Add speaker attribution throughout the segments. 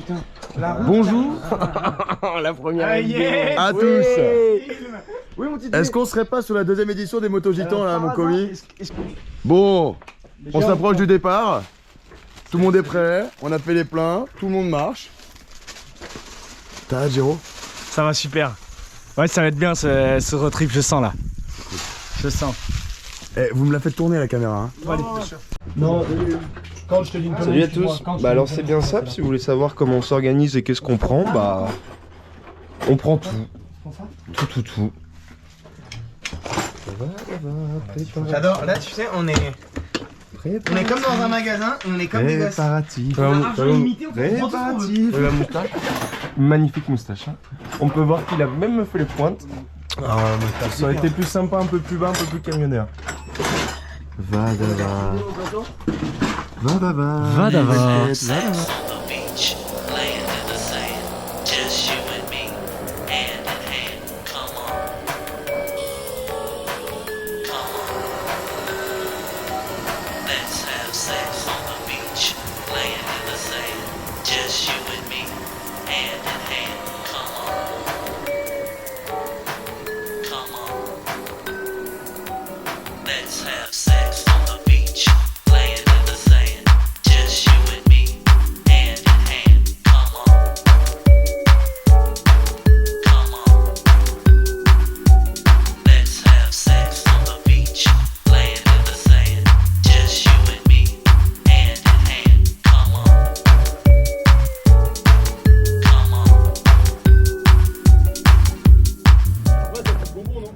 Speaker 1: putain.
Speaker 2: Bonjour.
Speaker 1: La première
Speaker 2: à
Speaker 1: oui.
Speaker 2: tous.
Speaker 1: Oui, mon petit.
Speaker 2: Est-ce qu'on serait pas sur la deuxième édition des Moto Gitans là, mon commis? Bon, on s'approche du départ. Tout le monde est prêt. On a fait les pleins. Tout le monde marche. T'as Giro?
Speaker 3: Ça va super. Ouais, ça va être bien ce road trip, je sens là. Je sens.
Speaker 2: Eh, vous me la faites tourner la caméra. Hein.
Speaker 3: Non, quand je te dis une
Speaker 1: Salut à tous. Bah alors c'est bien simple, si vous voulez savoir comment on s'organise et qu'est-ce qu'on prend, bah on prend tout. Tout.
Speaker 4: J'adore, là tu sais, on est comme dans un magasin, on est comme des gosses.
Speaker 1: Préparatif.
Speaker 4: Argent limité, on peut prendre tout ce qu'on veut.
Speaker 1: La moustache. Magnifique moustache. Hein. On peut voir qu'il a même fait les pointes. Ça aurait été plus sympa, un peu plus bas, un peu plus camionneur. Va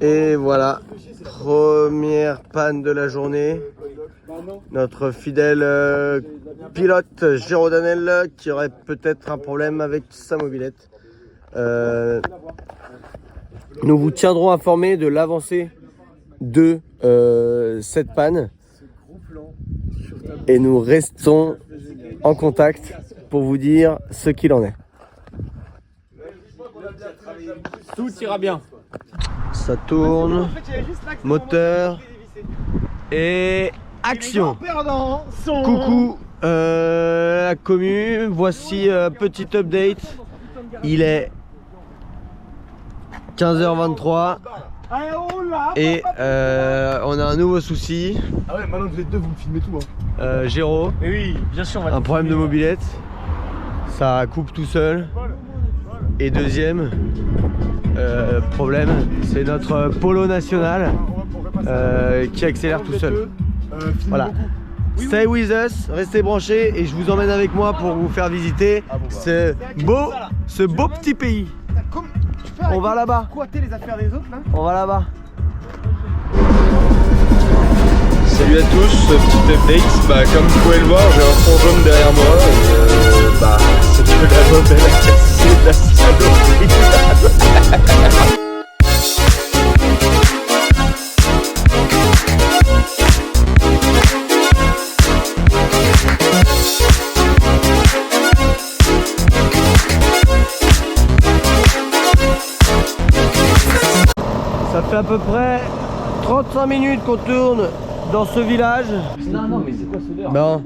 Speaker 4: Et voilà, première panne de la journée. Notre fidèle pilote Géraud Danel qui aurait peut-être un problème avec sa mobilette. Nous vous tiendrons informés de l'avancée de cette panne. Et nous restons en contact pour vous dire ce qu'il en est.
Speaker 3: Tout ira bien.
Speaker 4: Ça tourne, moteur et action. Coucou la commu, voici petit update. Il est 15h23 et on a un nouveau souci.
Speaker 2: Ah ouais, maintenant que vous êtes deux, vous me filmez tout. Hein.
Speaker 4: Géraud,
Speaker 3: Mais oui, bien sûr, on va
Speaker 4: un problème de mobilette. Ça coupe tout seul. Et deuxième problème, c'est notre polo national qui accélère tout seul. Voilà. Stay with us, restez branchés et je vous emmène avec moi pour vous faire visiter ce beau petit pays. On va là-bas. On va là-bas.
Speaker 1: Salut à tous, petit update. Bah, comme vous pouvez le voir, j'ai un fond jaune derrière moi. C'est de la rebelle à casser la saloperie.
Speaker 4: Ça fait à peu près 35 minutes qu'on tourne dans ce village.
Speaker 3: Non, mais c'est quoi ce l'air?
Speaker 4: Non.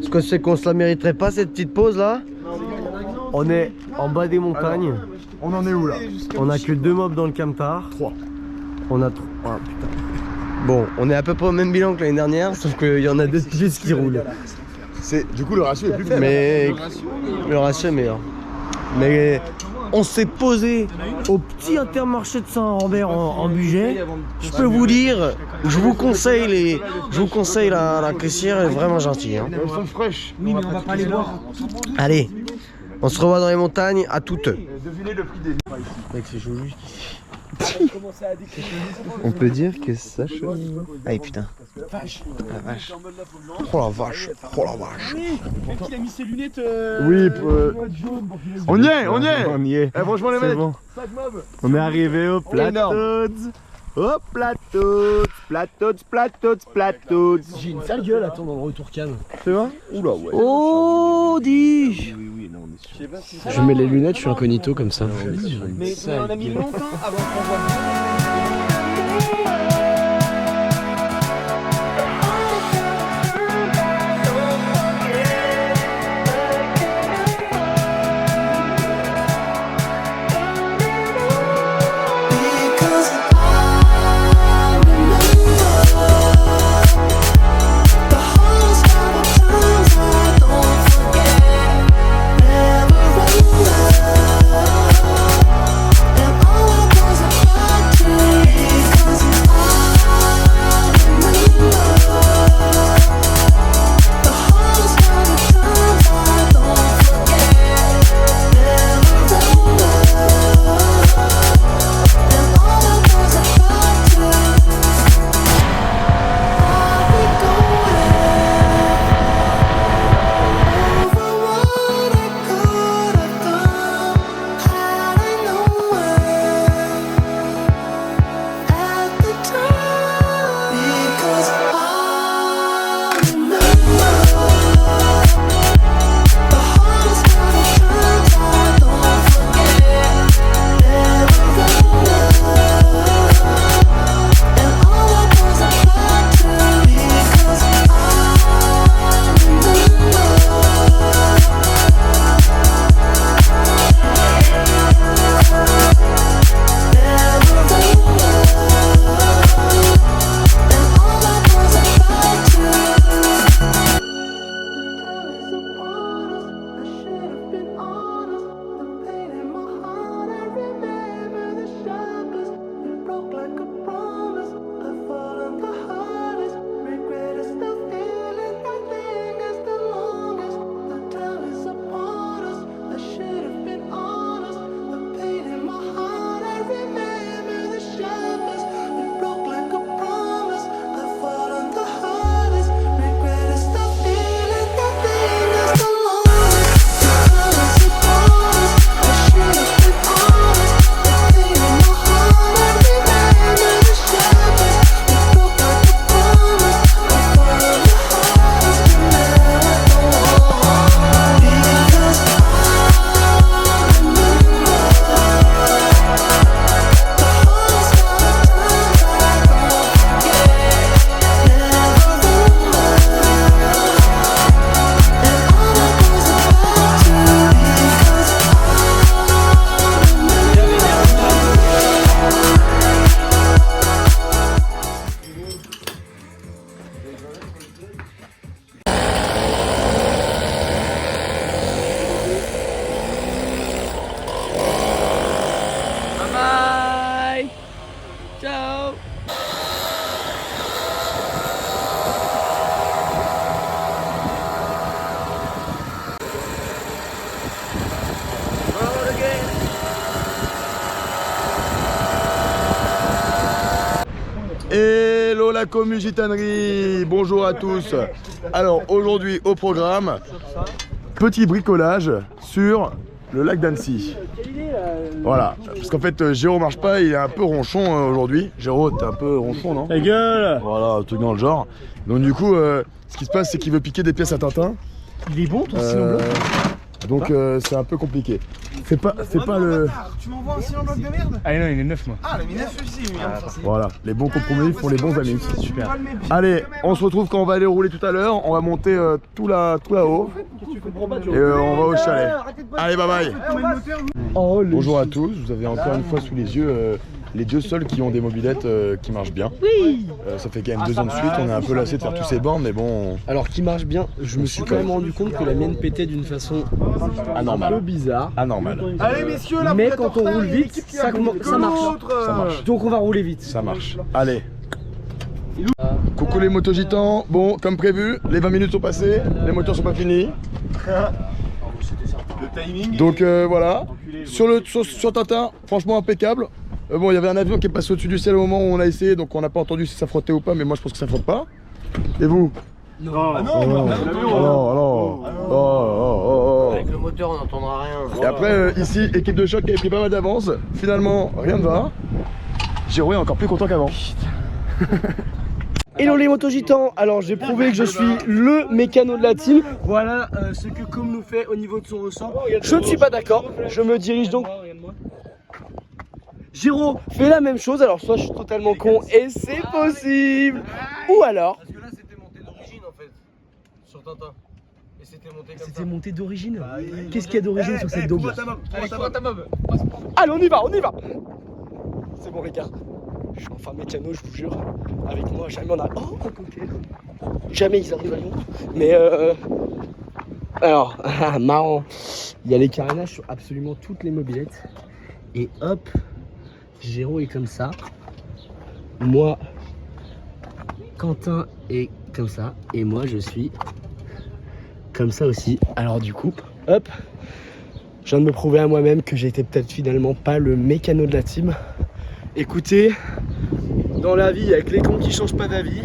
Speaker 4: Est-ce que c'est qu'on se la mériterait pas cette petite pause là? On est en bas des montagnes.
Speaker 2: On en est où là?
Speaker 4: On a que 2 mobs dans le camtar.
Speaker 2: 3.
Speaker 4: On a 3. Ah, putain. Bon, on est à peu près au même bilan que l'année dernière, sauf qu'il y en a 2 plus qui roulent.
Speaker 2: Du coup, le ratio est plus faible.
Speaker 4: Mais le ratio est meilleur. Mais on s'est posé au petit intermarché de Saint-Rambert en budget. Je peux vous dire, je vous conseille la caissière est vraiment gentille. Hein.
Speaker 2: Elles sont fraîches.
Speaker 3: Oui, mais on va pas les boire.
Speaker 4: Allez, on se revoit dans les montagnes à toutes.
Speaker 2: Devinez le prix des.
Speaker 4: Mec, c'est chaud jusqu'ici.
Speaker 1: On peut dire que ça chauffe.
Speaker 4: Allez, putain.
Speaker 3: La vache.
Speaker 4: Oh la vache. Oh la vache.
Speaker 3: Mec, il a mis ses lunettes.
Speaker 2: Oui, on y est.
Speaker 1: On y est.
Speaker 2: Eh, franchement, les
Speaker 1: C'est
Speaker 2: mecs.
Speaker 1: bon. On est arrivé au plateau. Au plateau.
Speaker 3: J'ai une sale gueule, attends, dans le retour cam.
Speaker 1: C'est vrai? Oula, ouais.
Speaker 4: Oh, dis.
Speaker 1: Oui, là on est sûr.
Speaker 3: Je mets les lunettes, je suis incognito comme ça.
Speaker 4: Mais on a mis longtemps avant qu'on voit.
Speaker 2: la commu gitanerie, bonjour à tous. Alors aujourd'hui au programme, petit bricolage sur le lac d'Annecy. Voilà, parce qu'en fait Géraud marche pas, il est un peu ronchon aujourd'hui. Géraud, t'es un peu ronchon, non?
Speaker 3: Ta gueule!
Speaker 2: Voilà, un truc dans le genre. Donc du coup, ce qui se passe, c'est qu'il veut piquer des pièces à Tintin.
Speaker 3: Il est bon ton stylo bloc?
Speaker 2: Donc c'est un peu compliqué. C'est pas le...
Speaker 5: Tu m'envoies un stylo bloc de merde?
Speaker 3: Ah non, il est neuf moi.
Speaker 5: Ah, le minef aussi,
Speaker 2: Voilà, les bons compromis font les bons amis. Super. Allez, on se retrouve quand on va aller rouler tout à l'heure. On va monter tout là-haut. Et on va au chalet. Allez, bye bye. Bonjour à tous, vous avez encore une fois sous les yeux les deux seuls qui ont des mobylettes qui marchent bien. Oui. Ça fait quand même 2 ans de suite, on est un peu lassé de faire tous ces bornes, mais bon...
Speaker 4: Alors qui marche bien, je me suis quand même rendu compte que la mienne pétait d'une façon
Speaker 2: anormal.
Speaker 4: un peu bizarre.
Speaker 2: Anormal.
Speaker 5: Allez, messieurs, là,
Speaker 4: Mais quand on roule vite, ça marche.
Speaker 2: Ça marche.
Speaker 4: Donc on va rouler vite.
Speaker 2: Ça marche. Allez. Coucou les motos gitans. Bon, comme prévu, les 20 minutes sont passées, les moteurs sont pas finis.
Speaker 1: Le timing.
Speaker 2: Donc voilà. Sur Tintin, franchement impeccable. Bon, il y avait un avion qui est passé au-dessus du ciel au moment où on a essayé, donc on n'a pas entendu si ça frottait ou pas, mais moi je pense que ça frotte pas. Et vous?
Speaker 5: Non, ah non,
Speaker 2: oh.
Speaker 4: Avec le moteur, on n'entendra rien.
Speaker 2: Et après, ici, équipe de choc qui avait pris pas mal d'avance. Finalement, rien ne va. Géraud est encore plus content qu'avant.
Speaker 4: Hello les motogitans, alors j'ai prouvé que je suis le mécano de la team. Voilà ce que Com nous fait au niveau de son ressort. Je ne suis pas d'accord, je me dirige donc. Géraud fait la même chose, alors soit je suis totalement con et c'est possible, ou alors...
Speaker 5: Parce que là, c'était monté d'origine en fait, sur Tintin. Et c'était monté comme ça.
Speaker 4: C'était monté d'origine. Qu'est-ce qu'il y a d'origine sur cette daube?
Speaker 5: Allez, prends ta mob.
Speaker 4: Allez, on y va, on y va. C'est bon les gars, je suis enfin mécano, je vous jure. Avec moi, jamais on a... Oh, ok. Jamais ils arrivent à Lyon. Mais alors, marrant. Il y a les carénages sur absolument toutes les mobylettes. Et hop, Géraud est comme ça. Moi, Quentin est comme ça. Et moi, je suis comme ça aussi. Alors du coup, hop, je viens de me prouver à moi-même que j'étais peut-être finalement pas le mécano de la team. Écoutez, dans la vie, avec les cons qui changent pas d'avis,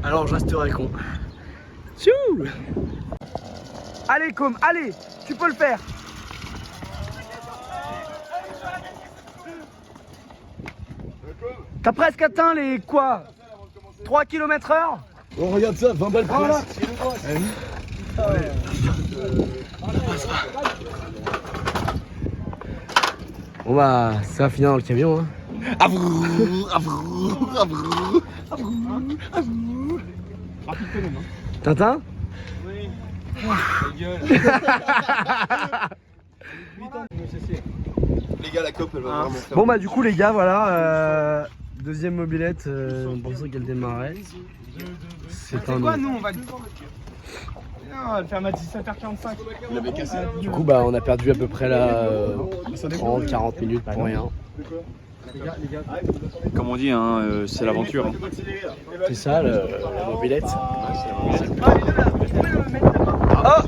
Speaker 4: alors je resterai con. Tchou! Allez Com, allez, tu peux le faire. T'as presque atteint les quoi, 3 km/h?
Speaker 2: On regarde ça, 20 balles
Speaker 4: Voilà. Bon bah, ça va finir dans le camion hein. Tintin?
Speaker 1: Les gars, la COP, elle va vraiment faire.
Speaker 4: Bon bah du coup les gars, voilà, deuxième mobilette, on pensait qu'elle démarrait. C'est pas
Speaker 5: Quoi,
Speaker 4: nous.
Speaker 5: nous, on va. Non, elle ferme à 17h45.
Speaker 1: Il avait cassé.
Speaker 4: Du coup bah on a perdu à peu près là 30-40 minutes pour rien.
Speaker 6: Comme on dit, hein, c'est l'aventure. Hein.
Speaker 4: C'est ça la mobilette.
Speaker 5: Oh,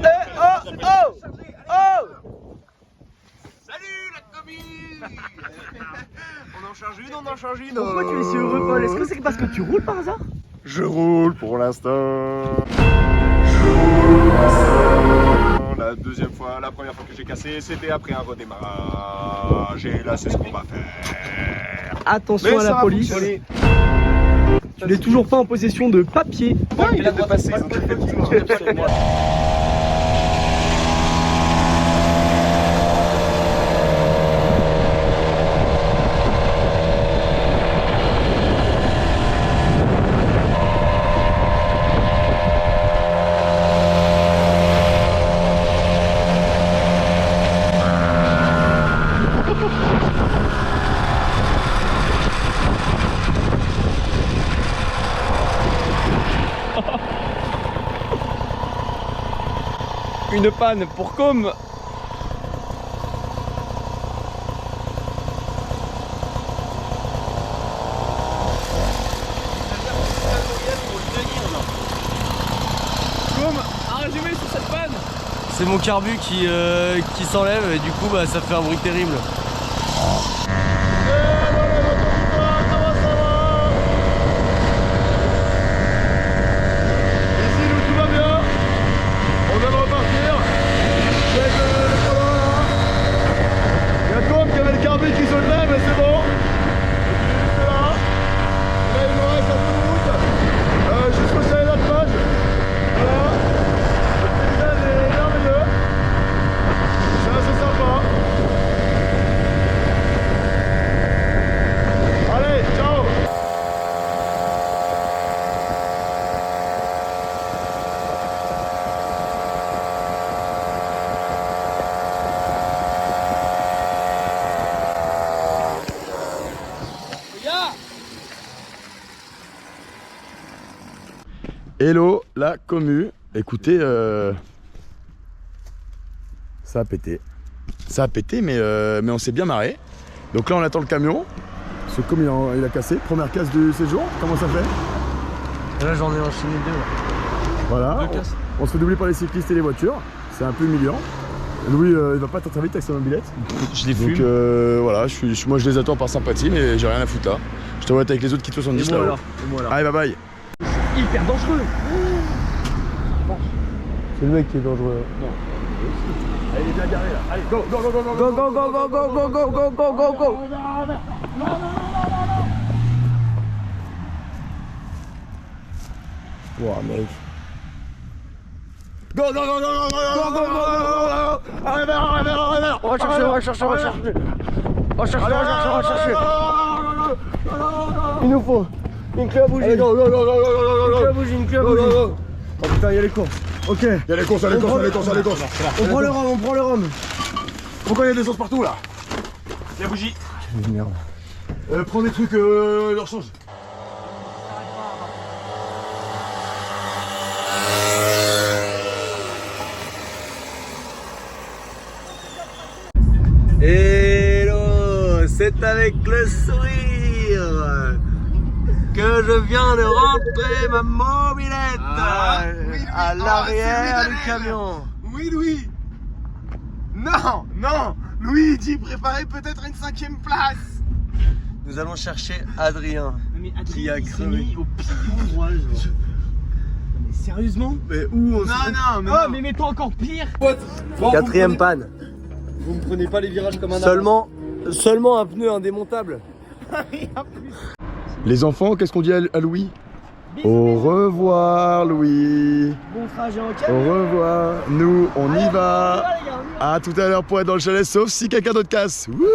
Speaker 5: Salut la commune. On en charge une,
Speaker 4: Pourquoi tu es si heureux Paul? Est-ce que c'est parce que tu roules par hasard?
Speaker 1: Je roule pour l'instant. La deuxième fois, la première fois que j'ai cassé, c'était après un redémarrage. Et là, c'est ce qu'on va faire.
Speaker 4: Attention
Speaker 1: Mais
Speaker 4: à
Speaker 1: ça
Speaker 4: la
Speaker 1: va
Speaker 4: police.
Speaker 1: fonctionner.
Speaker 4: Tu n'es toujours pas en possession de papier.
Speaker 1: Ouais, il a dépassé. Ils ont tout fait pour moi.
Speaker 6: Une panne pour Com.
Speaker 4: C'est mon carbu qui s'enlève et du coup bah ça fait un bruit terrible.
Speaker 2: Hello la commu. Écoutez, ça a pété. Ça a pété, mais on s'est bien marré. Donc là, on attend le camion. Ce commu, il a cassé. Première casse du séjour. Comment ça fait?
Speaker 4: Là, j'en ai enchaîné 2.
Speaker 2: Voilà. On se fait doubler par les cyclistes et les voitures. C'est un peu humiliant. Louis, il va pas très vite avec sa mobilette.
Speaker 3: Je les
Speaker 2: Donc
Speaker 3: fume.
Speaker 2: voilà, moi je les attends par sympathie, mais j'ai rien à foutre là. Je te vois avec les autres qui te 70 là-haut. Allez, bye bye.
Speaker 3: Hyper dangereux.
Speaker 4: C'est le mec qui est dangereux.
Speaker 2: Allez, il est bien garé là. Allez, go, go, go, go, go,
Speaker 4: Go, go, go, go, go, go, go, go, go, go, go. Wow, mec.
Speaker 2: Go, go, go, go, go, go, go, go, go.
Speaker 4: On va chercher. Il nous faut une clé à bougie.
Speaker 2: Allez, go, go, go, go, go, go, go, go.
Speaker 4: Une clé à bougie.
Speaker 2: Oh putain, il y a les courses. Ok. Il y a les courses.
Speaker 4: On prend le rhum.
Speaker 2: Pourquoi il y a des sauces partout là?
Speaker 3: La bougie.
Speaker 4: Merde.
Speaker 2: Prends des trucs, leur change.
Speaker 4: Hello, c'est avec le sourire que je viens de rentrer ma mobilette à l'arrière du camion.
Speaker 5: Oui, Louis. Non, Louis dit préparer peut-être une 5e place.
Speaker 4: Nous allons chercher Adrien qui a crevé.
Speaker 3: au pire endroit, genre. Mais sérieusement?
Speaker 2: Mais où on
Speaker 3: Oh, mais mets-toi encore pire.
Speaker 4: 4e panne.
Speaker 5: Vous me prenez pas les virages comme un
Speaker 4: Seulement un pneu indémontable.
Speaker 2: Les enfants, qu'est-ce qu'on dit à Louis? Au revoir Louis.
Speaker 3: Bon trajet en
Speaker 2: Au
Speaker 3: camion.
Speaker 2: revoir. Nous, on y va. À tout à l'heure pour être dans le chalet, sauf si quelqu'un d'autre casse. Wouh.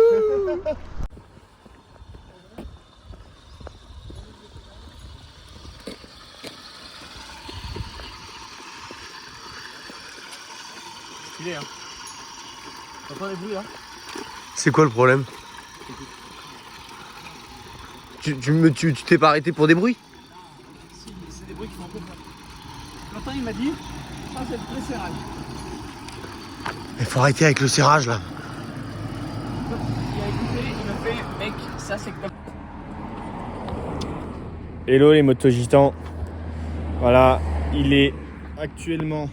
Speaker 3: Stylé, hein. T'entends les bruits là?
Speaker 4: C'est quoi le problème? Tu t'es pas arrêté pour des bruits?
Speaker 3: Si, c'est des bruits qui font un peu peur. L'entend, il m'a dit, ça c'est le presserrage.
Speaker 4: Il faut arrêter avec le serrage là.
Speaker 3: Il a écouté, il m'a fait, mec, ça c'est comme...
Speaker 6: Hello les motos-gitans. Voilà, il est actuellement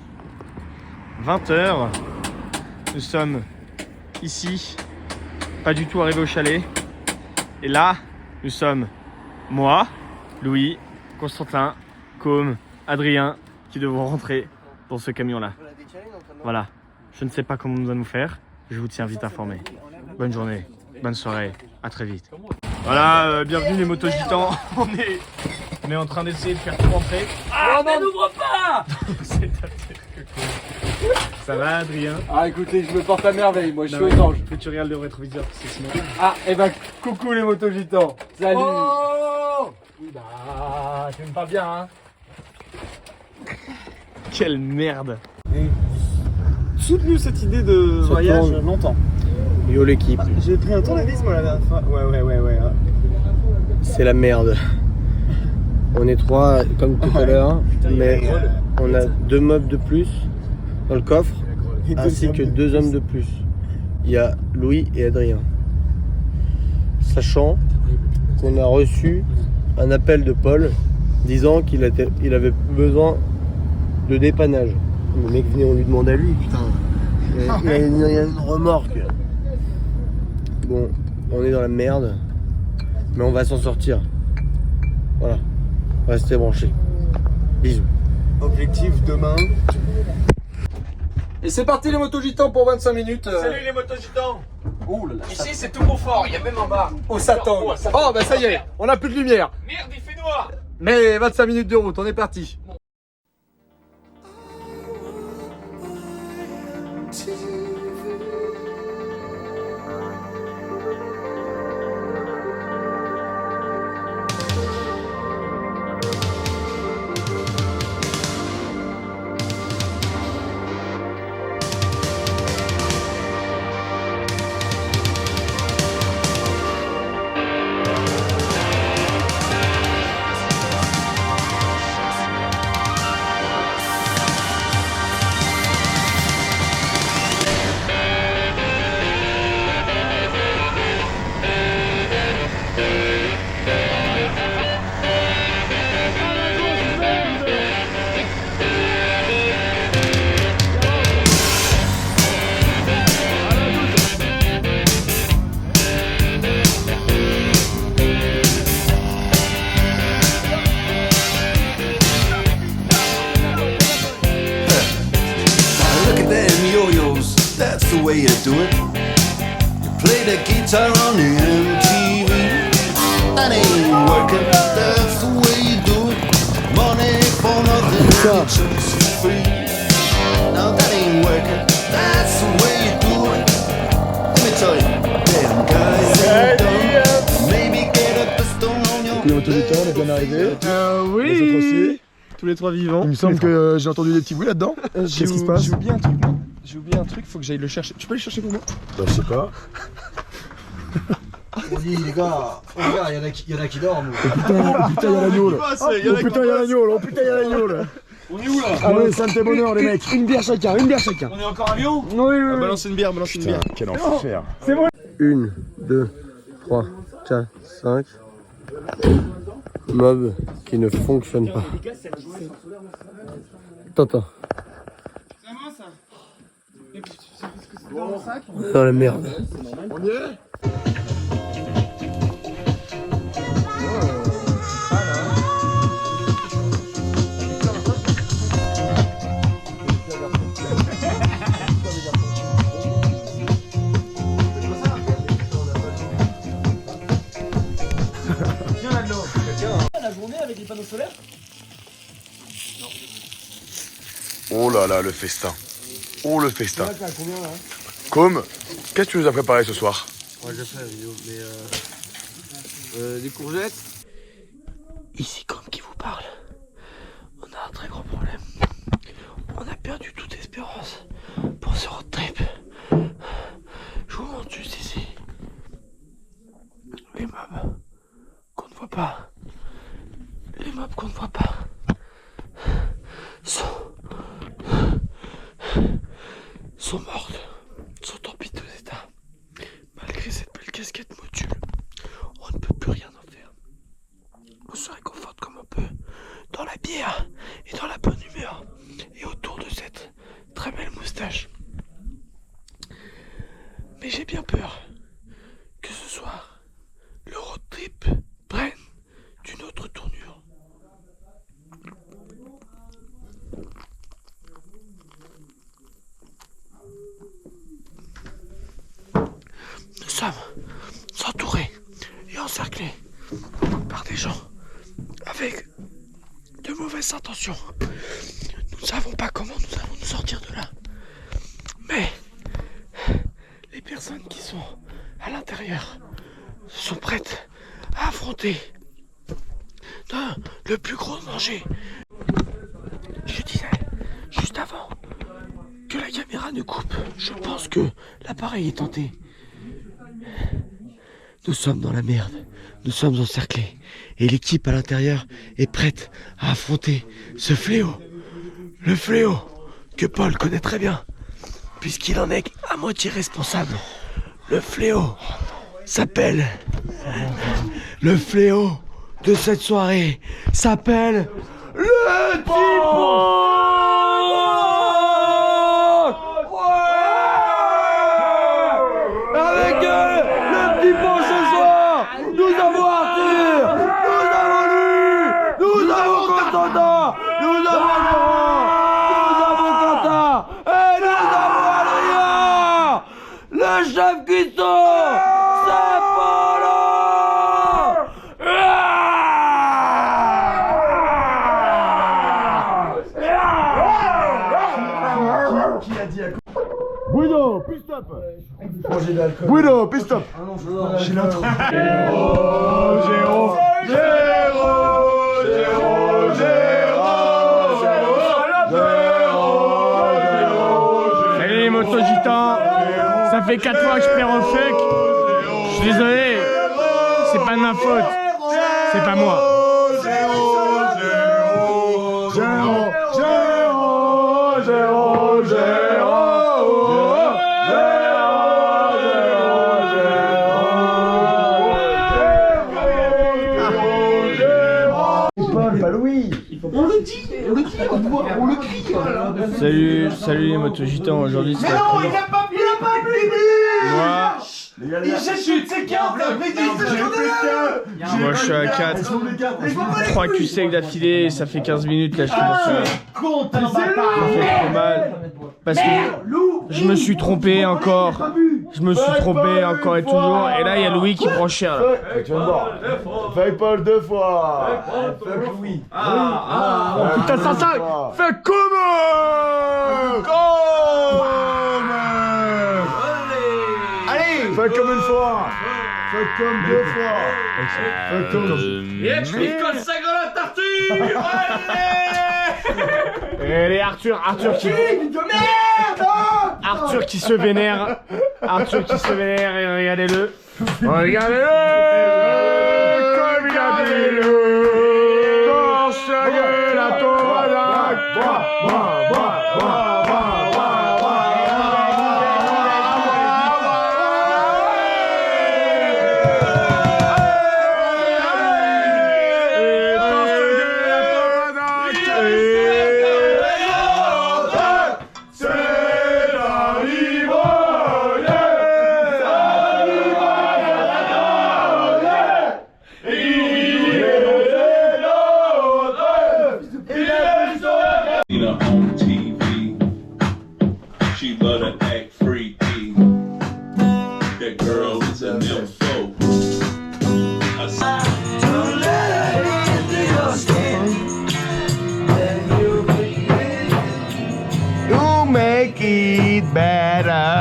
Speaker 6: 20h. Nous sommes ici, pas du tout arrivés au chalet. Et là, nous sommes moi, Louis, Constantin, Côme, Adrien, qui devront rentrer dans ce camion-là. Voilà, je ne sais pas comment nous allons faire. Je vous tiens vite informé. Bonne journée, bonne soirée, à très vite. Voilà, bienvenue les motos-gitans. On est en train d'essayer de faire tout rentrer. Ah, mais n'ouvre pas. Ça va, Adrien?
Speaker 5: Ah, écoutez, je me porte à merveille. Moi, je suis aux anges.
Speaker 6: Faut que tu regardes le rétroviseur, parce que sinon...
Speaker 5: Ah, et ben, coucou les motos-gitans. Salut.
Speaker 6: Oh,
Speaker 5: Oui, bah, j'aime pas bien, hein.
Speaker 6: quelle merde. Soutenu cette idée de voyage longtemps.
Speaker 4: Yo l'équipe,
Speaker 6: J'ai pris un tournevis moi la dernière fois. Ouais.
Speaker 4: c'est la merde. On est 3 comme tout à l'heure, mais on a 2 meubles de plus dans le coffre, ainsi que 2 hommes de plus. Il y a Louis et Adrien. Sachant qu'on a reçu un appel de Paul disant qu'il avait besoin de dépannage. Le mec venait, on lui demande à lui, putain. Il y a une remorque. Bon, on est dans la merde, mais on va s'en sortir. Voilà, restez branchés. Bisous.
Speaker 5: Objectif demain. Et c'est parti les motos-gitans pour 25 minutes.
Speaker 6: Salut les motos-gitans.
Speaker 5: Ouh là là.
Speaker 3: Ici c'est tout confort, il y a même en bas.
Speaker 5: Au Satan. Oh bah ça y est, on a plus de lumière.
Speaker 3: Merde, il fait noir.
Speaker 5: Mais 25 minutes de route, on est parti.
Speaker 7: way you do it. You play the guitar on the MTV. That ain't working, that's the way you do it. Money for nothing, and chicks for free. Now that ain't working, that's the way you do it. Let me tell you, damn guys ain't dumb. Maybe get a pistol on your
Speaker 2: Les motogistas, on est bien arrivés.
Speaker 6: Oui.
Speaker 2: Les autres aussi.
Speaker 6: Tous les trois vivants.
Speaker 2: Il me semble que j'ai entendu des petits bruits là-dedans. Qu'est-ce qui se passe?
Speaker 1: J'ai oublié un truc. J'ai oublié un truc, faut que j'aille le chercher. Tu peux aller chercher pour moi?
Speaker 2: Bah je sais pas.
Speaker 5: On dit les gars, il y en a qui dorment.
Speaker 2: Oh putain, y'a l'agneau là. Oh putain, y'a l'agneau là. Oh putain, y'a l'agneau là.
Speaker 1: On est où là?
Speaker 2: Ah ouais, santé bonheur les mecs. Une bière chacun, une bière chacun.
Speaker 1: On est encore à Lyon?
Speaker 6: Balance une bière, balance une bière.
Speaker 2: Quel enfer.
Speaker 4: 1, 2, 3, 4, 5. Mob qui ne fonctionne pas. T'entends? Dans la merde.
Speaker 2: On y est? Oh là là, le festin. Oh le festin. Com, qu'est-ce que tu nous as préparé ce soir?
Speaker 4: Ouais, j'ai fait la vidéo, mais des courgettes.
Speaker 8: Ici comme qui vous parle, on a un très gros problème. On a perdu toute espérance pour ce road trip. Je vous montre juste ici les mobs qu'on ne voit pas. Les mobs qu'on ne voit pas sont mortes, sont en piteux état. Malgré cette belle casquette module, on ne peut plus rien en faire. On se réconforte comme on peut dans la bière et dans la bonne humeur et autour de cette très belle moustache. Mais j'ai bien peur que ce soir le road trip prenne d'une autre tournure. Nous sommes entourés et encerclés par des gens avec de mauvaises intentions. Nous ne savons pas comment nous allons nous sortir de là. Mais les personnes qui sont à l'intérieur sont prêtes à affronter le plus gros danger. Je disais, juste avant que la caméra ne coupe, je pense que l'appareil est tenté. Nous sommes dans la merde, nous sommes encerclés et l'équipe à l'intérieur est prête à affronter ce fléau. Le fléau que Paul connaît très bien, puisqu'il en est à moitié responsable. Le fléau s'appelle... Le fléau de cette soirée s'appelle... Le Typhon. Avec le Typhon ce soir, nous avons Arthur, nous avons lui, nous avons Constantin, nous avons Laurent, nous avons Quentin et nous avons Adrien. Le chef cuistot, c'est Polo.
Speaker 2: Guido, plus stop. Guido, plus stop. J'ai l'intro.
Speaker 6: Salut les motos gitans. Ça fait 4 fois que je perds au fuck. Je suis désolé. C'est pas de ma faute. C'est pas moi. Salut les motos gitans, aujourd'hui c'est la première...
Speaker 2: Il jette toutes ses cartes.
Speaker 6: Moi je suis à 4. 3 QC d'affilée, ça fait 15 minutes là, je commence à... Ça fait trop mal. Parce que je me suis trompé encore. Je me suis trompé encore et toujours. Et là il y a Louis qui prend cher là.
Speaker 2: Tu vas me voir. Fais Paul 2 fois. Fais Louis.
Speaker 6: Putain ça sac. Fais comment.
Speaker 2: Allez. Fais comme une fois. Fais comme 2 fois. Fais comme...
Speaker 6: Allez Arthur qui se vénère. Arthur qui se vénère et regardez-le. Regardez-le comme il a dit le dans sa gueule à
Speaker 9: On TV, she love to act freaky. That girl is a nympho. I saw
Speaker 2: You make it better.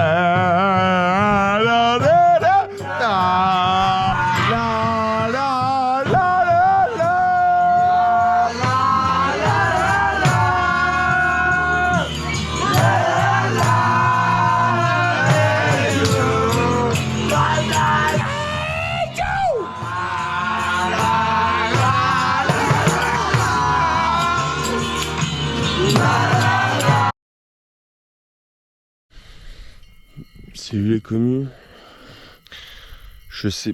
Speaker 8: Salut les communes. Je sais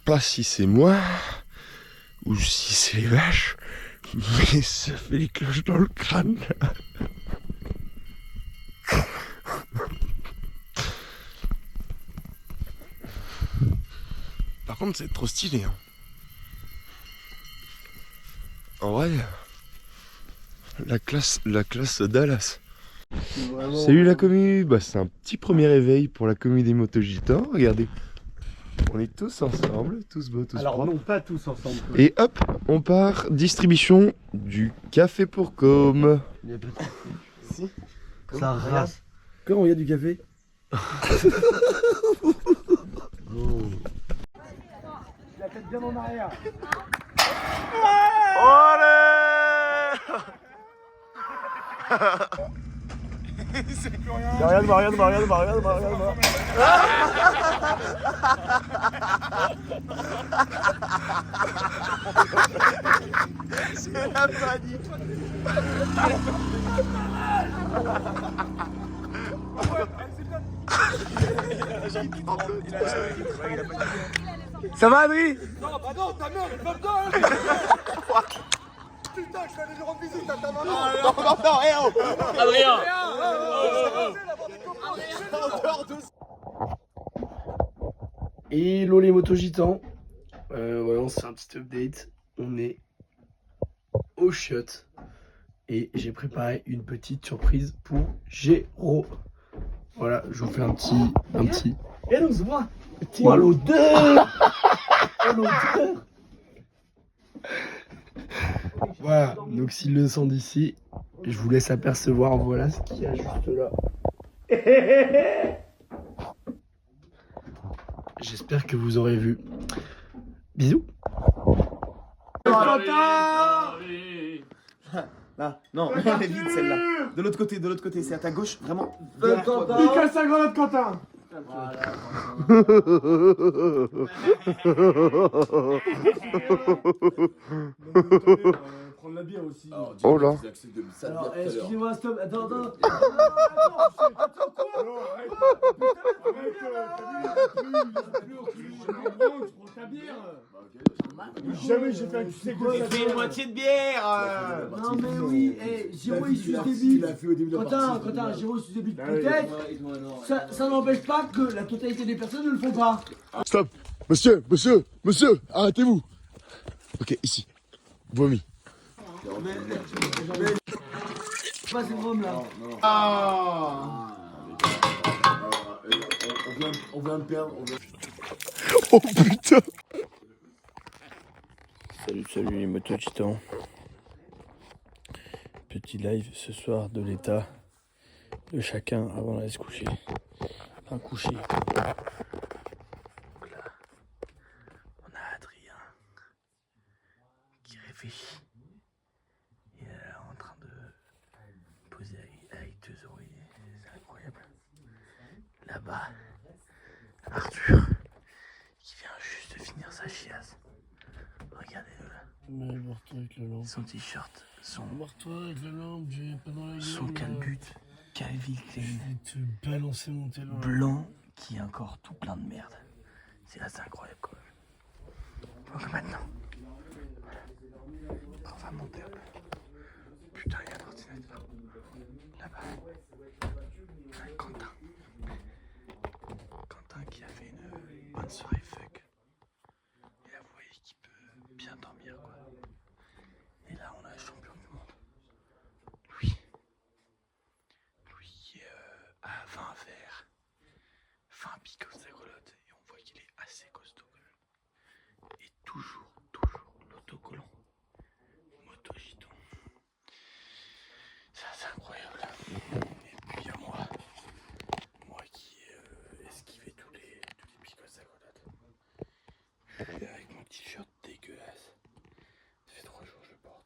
Speaker 8: pas si c'est moi ou si c'est les vaches, mais ça fait des cloches dans le crâne. Par contre, c'est trop stylé. Hein. En vrai, la classe Dallas. Salut la commu, bah c'est un petit premier réveil pour la commu des Moto-Gitans, regardez. On est tous ensemble, tous beaux, tous propres.
Speaker 4: non, pas tous ensemble.
Speaker 8: Et hop, on part, distribution du café pour com.
Speaker 4: Si. Ça rase.
Speaker 2: Comment il y a du café?
Speaker 4: La tête bien en arrière.
Speaker 2: Regarde-moi.
Speaker 8: C'est la panique.
Speaker 2: Ça va, Adri?
Speaker 5: Non, bah non, ta mère, elle va dedans. Putain, je vais aller lui rendre visite à ta maman.
Speaker 2: Non,
Speaker 6: Adrien.
Speaker 4: Hello les moto-gitans. Ouais, on se fait un petit update. On est au shot. Et j'ai préparé une petite surprise pour Géro. Voilà, je vous fais un petit. Et nous, moi. Oh l'odeur. Oh l'odeur. Voilà, donc s'il le sent d'ici, je vous laisse apercevoir, voilà ce qu'il y a juste là. J'espère que vous aurez vu. Bisous.
Speaker 10: Là, non, elle est vide celle-là. De l'autre côté, c'est à ta gauche, vraiment.
Speaker 4: Il casse sa grenade, Quentin.
Speaker 6: Prendre
Speaker 10: la bière aussi.
Speaker 2: Oh là.
Speaker 4: Alors, excusez-moi, stop, attends.
Speaker 10: Jamais j'ai fait un sucé de
Speaker 5: Fais une moitié de bière.
Speaker 4: Non mais oui, Giro il suce des bites. Quentin, Giro il suce des bites. Peut-être, ça n'empêche pas que la totalité des personnes ne le font pas.
Speaker 2: Stop. Monsieur, arrêtez-vous. Ok, ici. Vomi.
Speaker 4: Pas ces mômes là.
Speaker 10: On veut me perdre.
Speaker 2: Oh putain.
Speaker 8: Salut les moto-gitans. Petit live ce soir de l'état de chacun avant d'aller se coucher. Enfin coucher. Donc là, on a Adrien qui réfléchit. Il est là en train de poser avec 2 oreillers. C'est incroyable. Là-bas, Arthur qui vient juste de finir sa chiasse. Regardez-le là. Son t-shirt, son calbut, Calvin Klein, blanc qui est encore tout plein de merde. C'est incroyable quand même. Donc maintenant, on va monter un peu. Putain, il y a un ordinateur. Là-bas, Quentin qui a fait une bonne soirée fuck. Et là, vous voyez qu'il peut bien dormir, quoi. Et là, on a le champion du monde. Lui a 20 verres, 20 picots de sa grelotte. Et on voit qu'il est assez costaud, quand même. Et toujours l'autocollant. Moto-giton. Ça, c'est incroyable. Et puis, il y a moi qui ai esquivé tous les picots de sa grelotte. Et avec mon t-shirt dégueulasse. Ça fait 3 jours que je le porte.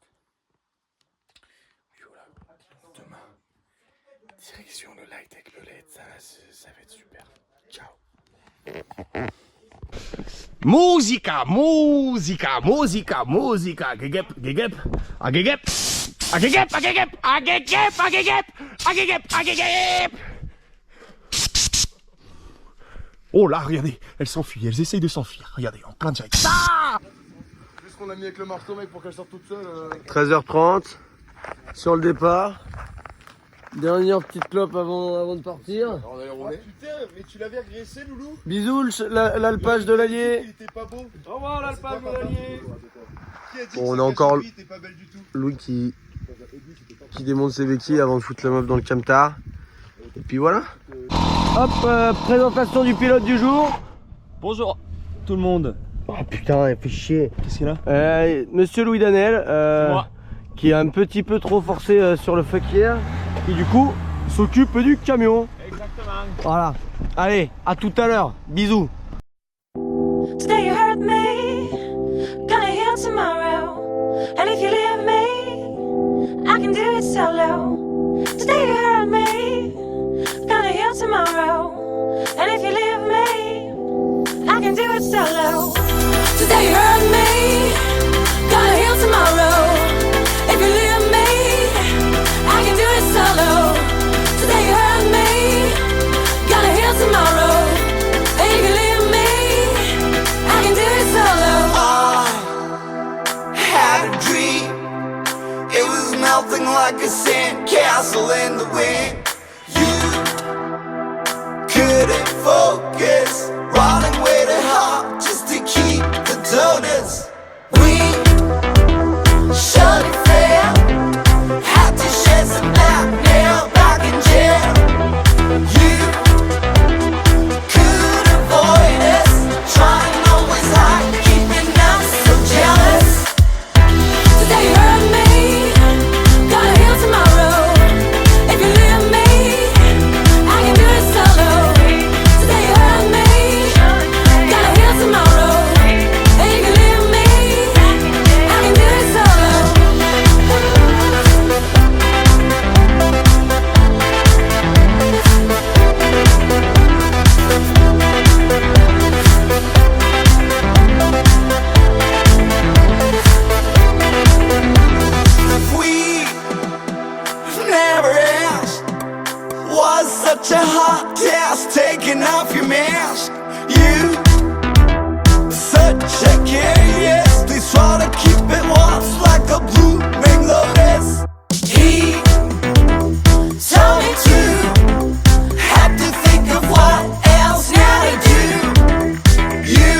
Speaker 8: Et voilà. Demain, direction le light avec le LED. Ça va être super. Ciao.
Speaker 6: Musica. Gegep. Oh là, regardez, elles s'enfuient, elles essayent de s'enfuir. Regardez, en plein direct.
Speaker 2: Juste qu'on a mis avec le marteau, mec, pour qu'elle sorte toute seule.
Speaker 4: 13h30 sur le départ. Dernière petite clope avant de partir.
Speaker 2: Alors, on va y rouler.
Speaker 10: Putain, mais tu l'avais agressé, Loulou?
Speaker 4: Bisous l'alpage de l'Allier.
Speaker 10: Il était pas beau.
Speaker 5: Au revoir l'alpage de l'Allier.
Speaker 4: Bon, on a encore Louis qui démonte ses béquilles avant de foutre la meuf dans le camtar. Et puis voilà. Hop, présentation du pilote du jour.
Speaker 3: Bonjour tout le monde.
Speaker 4: Oh putain, il fait chier.
Speaker 3: Qu'est-ce qu'il a
Speaker 4: Monsieur Louis Danel, qui est un petit peu trop forcé sur le fuck hier, qui du coup s'occupe du camion.
Speaker 3: Exactement.
Speaker 4: Voilà. Allez, à tout à l'heure. Bisous.
Speaker 11: Today you hurt me, gonna heal tomorrow. And if you leave me, I can do it solo. Today you hurt me, gonna heal tomorrow. And if you leave me, I can do it solo. Today you hurt me, gonna heal tomorrow. If you leave me, I can do it solo. Today you hurt me, gonna heal tomorrow. And if you leave me, I can do it solo.
Speaker 7: I had a dream. It was melting like a sandcastle in the wind. You couldn't focus, running way too hard just to keep the donuts. We shut it fair, had to shed some blackmail back in jail. You could avoid us, trying always hard, keeping us so jealous.
Speaker 11: Today you hurt me, gonna heal tomorrow. If you leave me, I can do it solo. Today you hurt me, gonna heal tomorrow. And if you leave me, I can do it solo.
Speaker 7: taking off your mask. You, such a curious, they sort of keep it warm like a blue ring lotus. He told me to have to think of what else now to do. You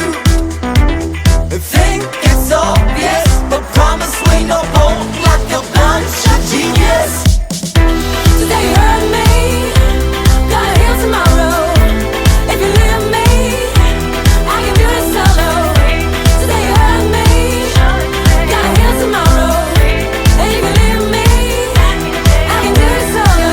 Speaker 7: think it's obvious, but promise we no bold like a bunch of genius.
Speaker 11: Today you hurt me, gonna heal tomorrow. If you leave me, I can do it solo. Today you hurt me, gonna heal tomorrow. And if you leave me, I can do it solo.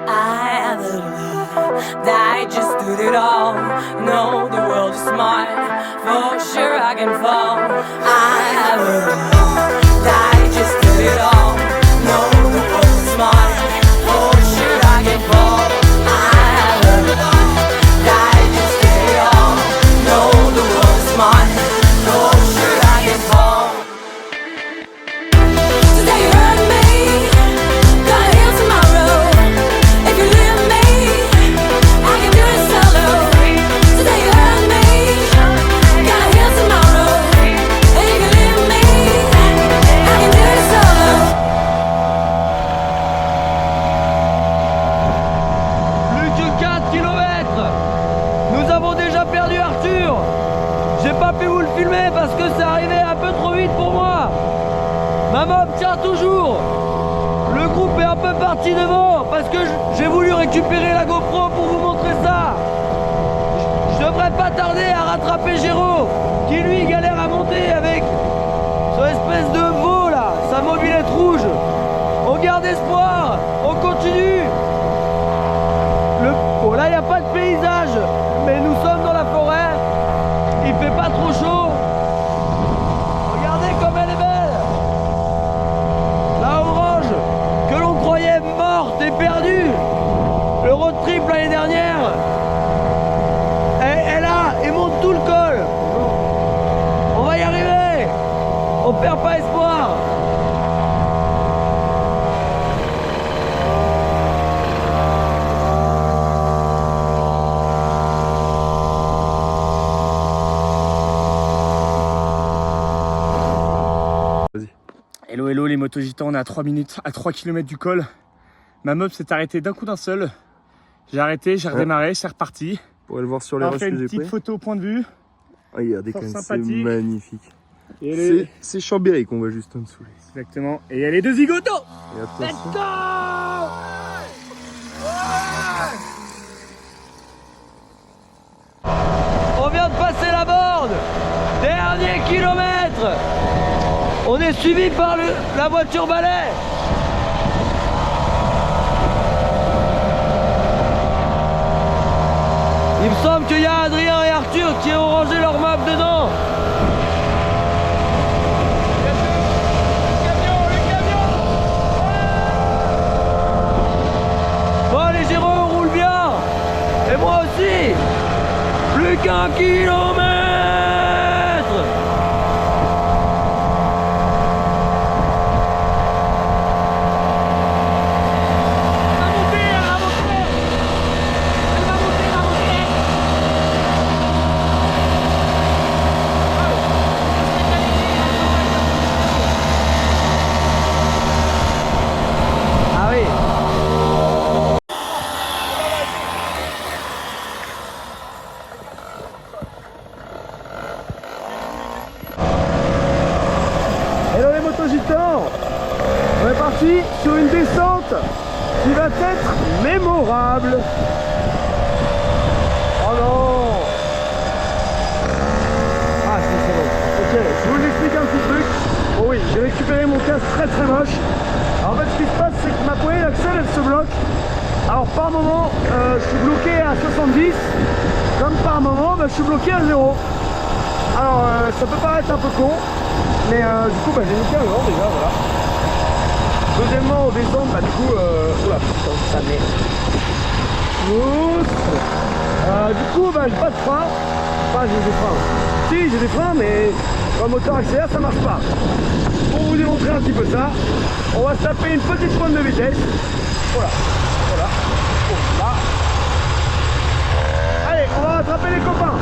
Speaker 11: I have a love that I just did it all. No, the world is smart, for sure I can fall. I have a love that I just did it all. No, the world is smart, for sure I can fall. I have a love that I just did it all. No, the world is smart, for sure I can fall. Today you hurt me, gonna heal tomorrow. If you leave me, I can do it solo. Today you hurt me, gonna heal tomorrow. And if you leave me, I can do it solo.
Speaker 4: Plus que 4 km. Nous avons déjà perdu Arthur. J'ai pas pu vous le filmer parce que c'est arrivé un peu trop vite pour moi. Ma mob tient toujours. Le groupe est un peu parti devant parce que j'ai voulu récupérer la GoPro pour vous montrer ça. Je devrais pas tarder à rattraper Géraud qui lui galère à monter avec son espèce de veau là, sa mobilette rouge. On garde espoir, on continue. Bon là il n'y a pas de paysage, mais nous sommes dans la forêt. Il fait pas trop chaud. Regardez comme elle est belle. La orange que l'on croyait morte et perdue. Le road trip l'année dernière. Elle a et monte tout le col. On va y arriver. On perd pas espoir.
Speaker 3: Hello hello les motogitans, on est à 3 minutes, à 3 km du col. Ma mob s'est arrêtée d'un coup d'un seul. J'ai arrêté, j'ai redémarré, c'est reparti.
Speaker 1: Pour aller le voir sur les
Speaker 3: On
Speaker 1: roches
Speaker 3: fait
Speaker 1: que
Speaker 3: une
Speaker 1: j'ai
Speaker 3: petite
Speaker 1: pris.
Speaker 3: photo au point de vue.
Speaker 1: Regardez
Speaker 3: Fort
Speaker 1: quand même, c'est
Speaker 3: sympathique.
Speaker 1: magnifique.
Speaker 3: Et
Speaker 1: C'est Chambéry qu'on voit juste en dessous.
Speaker 3: Exactement. Et il y a les deux zigotos.
Speaker 1: Et attention.
Speaker 4: On vient de passer la borne. Dernier kilomètre. On est suivi par la voiture balai. Il me semble qu'il y a Adrien et Arthur qui ont rangé leur map dedans. Bon les Géraud, on roule bien. Et moi aussi. Plus qu'un kilomètre. Ah oui.
Speaker 2: Hello les motogitans. On est parti sur une descente qui va être mémorable. Oh non. Ah c'est bon. Ok, je vous explique un petit truc. Bon oui, j'ai récupéré mon casque très moche. Alors, en fait ce qui se passe c'est que ma poignée d'accès elle se bloque. Alors par moment je suis bloqué à 70, comme par moment je suis bloqué à 0. Alors ça peut paraître un peu con,
Speaker 4: Mais du coup, bah, j'ai niqué un gant déjà, voilà. Deuxièmement, au descendre, bah, du coup, oula, putain, ça merde. Du coup, bah, j'ai pas de frein. Enfin, j'ai des freins. Si, j'ai des freins, mais quand le moteur accélère, ça marche pas. Pour vous démontrer un petit peu ça, on va se taper une petite pointe de vitesse. Voilà, voilà. Oh, là. Allez, on va rattraper les copains.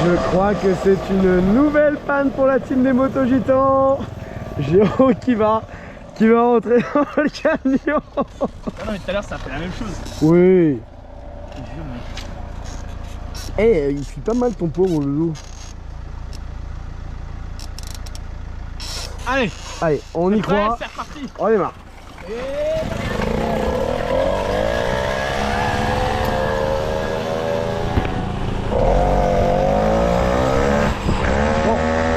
Speaker 4: Je crois que c'est une nouvelle panne pour la team des motos gitans. Géo qui va rentrer dans le camion.
Speaker 3: Ah non mais tout à l'heure ça a fait la même chose.
Speaker 4: Oui. Eh, il suit pas mal ton pot mon loulou.
Speaker 3: Allez,
Speaker 4: on y croit.
Speaker 3: c'est reparti.
Speaker 4: On démarre.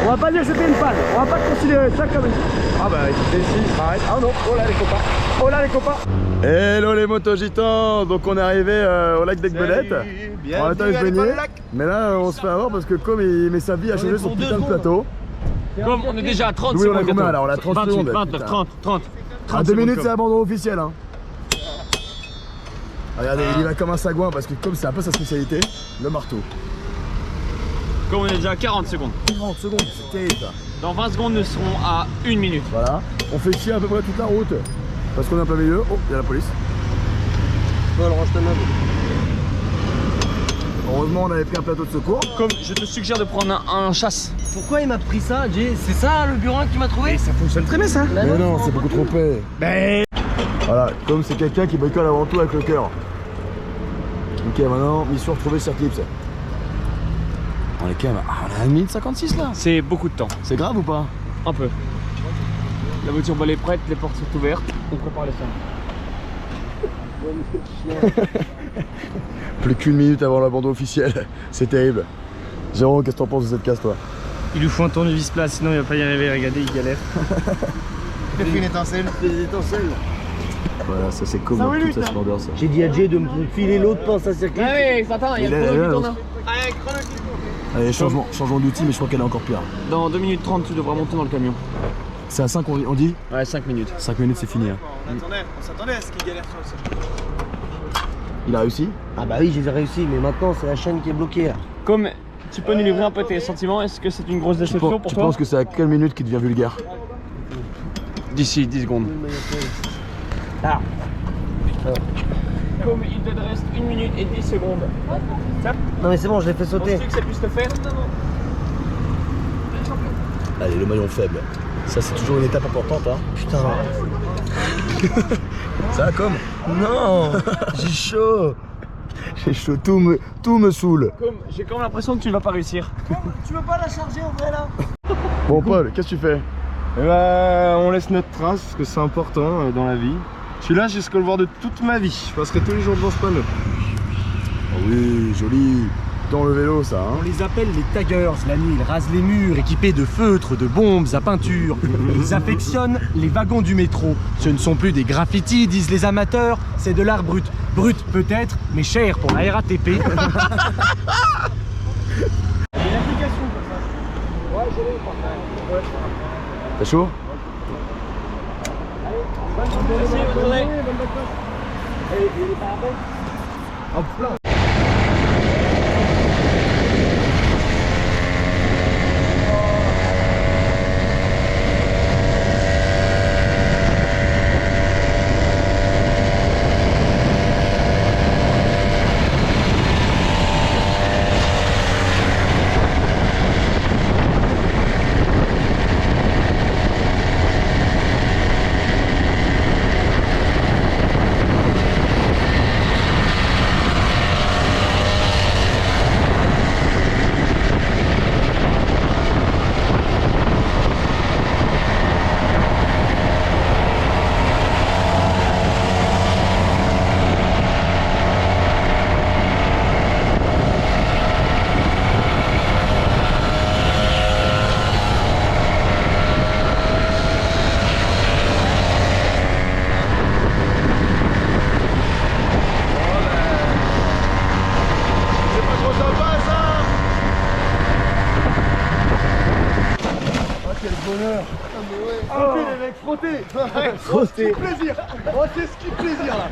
Speaker 4: On va pas dire que c'était une panne, on va pas considérer ça comme une... Ah bah écoutez, si, arrête. Ah non, oh là les copains, oh là les copains.
Speaker 2: Hello les motos gitans. Donc on est arrivé au lac d'Aiguebelette. On attend de se baigner. Mais là on se fait avoir parce que comme il met sa vie à changer son putain de plateau.
Speaker 3: Comme on est déjà à 30
Speaker 2: Oui,
Speaker 3: secondes.
Speaker 2: on a combien là? On a 30
Speaker 3: 28,
Speaker 2: secondes.
Speaker 3: 29, 30.
Speaker 2: À 2 minutes c'est abandon officiel hein. Regardez, il y va comme un sagouin parce que comme c'est un peu sa spécialité, le marteau.
Speaker 3: Comme on est déjà à 40 secondes.
Speaker 2: 40 secondes, c'est terrible ça.
Speaker 3: Dans 20 secondes nous serons à 1 minute.
Speaker 2: Voilà, on fait chier à peu près toute la route parce qu'on est en plein milieu. Oh, il y a la police. Heureusement on avait pris un plateau de secours.
Speaker 3: Comme je te suggère de prendre un chasse.
Speaker 10: Pourquoi il m'a pris ça, Jay? C'est ça le burin qui m'a trouvé?
Speaker 3: Ça fonctionne très bien ça.
Speaker 2: Mais non, c'est beaucoup trop épais.
Speaker 3: Ben...
Speaker 2: Voilà, comme c'est quelqu'un qui bricole avant tout avec le cœur. Ok, maintenant, mission retrouver Circlips. On est quand même on est à 1 minute 56 là.
Speaker 3: C'est beaucoup de temps.
Speaker 2: C'est grave ou pas?
Speaker 3: Un peu. La voiture est prête, les portes sont ouvertes. On prépare les femmes.
Speaker 2: Plus qu'une minute avant l'abandon officiel. C'est terrible. Jérôme, qu'est-ce que t'en penses de cette casse toi?
Speaker 3: Il lui faut un tournevis plat, sinon il va pas y arriver. Regardez, il galère.
Speaker 10: Il fait une étincelle. Des étincelles.
Speaker 2: Voilà, ça c'est comme dans toute sa splendeur ça.
Speaker 10: J'ai dit à Jay de me filer l'autre pince à circuit.
Speaker 3: Ah oui, attends, il y a le chrono qui tourne.
Speaker 2: Allez, changeons d'outil, mais je crois qu'elle est encore pire.
Speaker 3: Dans 2 minutes 30, tu devras monter dans le camion.
Speaker 2: C'est à 5 on dit?
Speaker 3: Ouais, 5 minutes.
Speaker 2: 5 minutes c'est fini. Hein.
Speaker 10: On s'attendait à ce qu'il galère sur le circuit.
Speaker 2: Il a réussi?
Speaker 10: Ah bah oui, j'ai réussi, mais maintenant c'est la chaîne qui est bloquée là.
Speaker 3: Comme tu peux nous livrer un peu tes sentiments, est-ce que c'est une grosse déception pour toi?
Speaker 2: Tu penses que c'est à quelle minute qu'il devient vulgaire?
Speaker 3: D'ici 10 secondes.
Speaker 10: Ah.
Speaker 3: Comme il te reste 1 minute et 10 secondes.
Speaker 10: Non mais c'est bon, je l'ai fait sauter.
Speaker 3: Penses-tu que ça puisse te faire?
Speaker 2: Allez, le maillon faible. Ça c'est toujours une étape importante hein.
Speaker 10: Putain.
Speaker 2: Ça va comme?
Speaker 10: Non. J'ai chaud.
Speaker 2: J'ai chaud, tout me saoule.
Speaker 3: Comme j'ai quand même l'impression que tu ne vas pas réussir.
Speaker 10: Tu veux pas la charger en vrai là?
Speaker 2: Bon Paul, qu'est-ce que tu fais?
Speaker 6: Eh ben, on laisse notre trace parce que c'est important dans la vie. Je suis là jusqu'au le voir de toute ma vie. Je passerai tous les jours devant ce panneau.
Speaker 2: Oh oui, joli. Dans le vélo ça hein.
Speaker 12: On les appelle les taggers. La nuit, ils rasent les murs équipés de feutres, de bombes à peinture. Ils affectionnent les wagons du métro. Ce ne sont plus des graffitis, disent les amateurs, c'est de l'art brut. Brut peut-être, mais cher pour la RATP.
Speaker 2: T'as chaud? frotter.
Speaker 4: Frotter.
Speaker 2: Plaisir. Oh, c'est ski plaisir là.